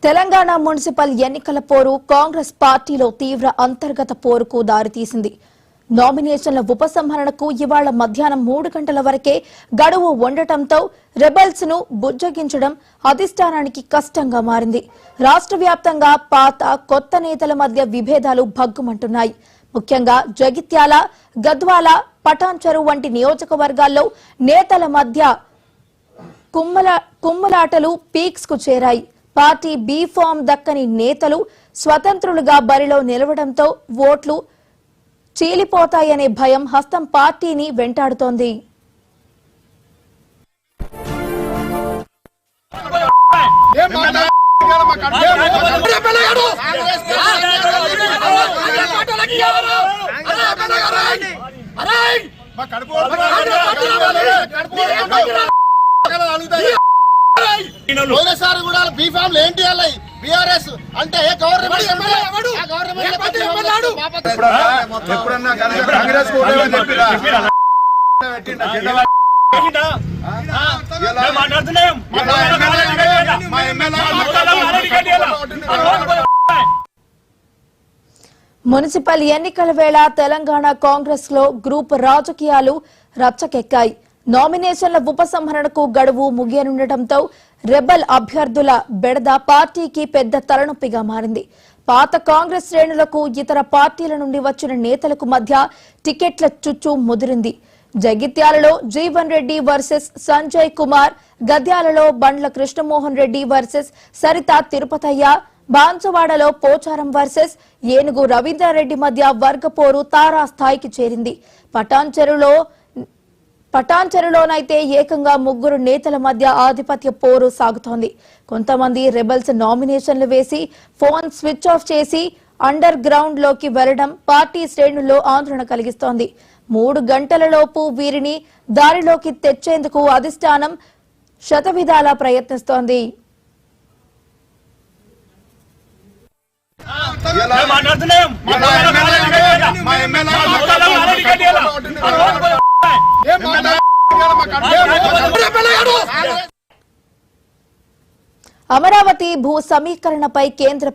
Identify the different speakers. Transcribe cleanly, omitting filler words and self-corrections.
Speaker 1: Telangana municipal ఎన్నికల పోరు కాంగ్రెస్ పార్టీలో తీవ్ర అంతర్గత పోరుకు దారితీసింది. నామినేషన్ల ఉపసంహరణకు ఇవాళ మధ్యాహ్నం 3 గంటల వరకే గడువు ఉండటంతో రెబెల్స్ ను బుజ్జగించడం అధిష్టానానికి కష్టంగా మారింది. రాష్ట్ర వ్యాప్తంగా పాత కొత్త నేతల మధ్య విభేదాలు భగ్గుమంటున్నాయి. ముఖ్యంగా జగిత్యాల, గద్వాల, పటాన్చెరు వంటి నియోజకవర్గాల్లో నేతల మధ్య కుమ్ములాటలు పీక్స్ కు చేరాయి. పార్టీ బీ ఫామ్ దక్కని నేతలు స్వతంత్రులుగా బరిలో నిలవడంతో ఓట్లు చీలిపోతాయనే భయం హస్తం పార్టీని వెంటాడుతోంది.
Speaker 2: పోయినసారి కూడా బీఫామ్ ఏంటి బీఆర్ఎస్ అంటే
Speaker 1: మున్సిపల్ ఎన్నికల వేళ తెలంగాణ కాంగ్రెస్ లో గ్రూప్ రాజకీయాలు రచ్చకెక్కాయి. నామినేషన్ల ఉపసంహరణకు గడువు ముగియనుండటంతో రెబల్ అభ్యర్థుల బెడద పార్టీకి పెద్ద తలనొప్పిగా మారింది. పాత కాంగ్రెస్ శ్రేణులకు ఇతర పార్టీల నుండి వచ్చిన నేతలకు మధ్య టికెట్ల చుచ్చు ముదిరింది. జగిత్యాలలో జీవన్ రెడ్డి వర్సెస్ సంజయ్ కుమార్, గద్యాలలో బండ్ల కృష్ణమోహన్ రెడ్డి వర్సెస్ సరిత తిరుపతయ్య, బాన్సువాడలో పోచారం వర్సెస్ ఏనుగు రవీంద్రారెడ్డి మధ్య వర్గపోరు తారాస్థాయికి చేరింది. పటాన్చెరులోనైతే ఏకంగా 3 నేతల మధ్య ఆధిపత్య పోరు సాగుతోంది. కొంతమంది రెబల్స్ నామినేషన్లు వేసి ఫోన్ స్విచ్ ఆఫ్ చేసి అండర్ గ్రౌండ్ లోకి వెళ్లడం పార్టీ శ్రేణుల్లో ఆందోళన కలిగిస్తోంది. 3 గంటలలోపు వీరిని దారిలోకి తెచ్చేందుకు అధిష్టానం శతవిధాలా ప్రయత్నిస్తోంది. అమరావతి భూ సమీకరణపై కేంద్ర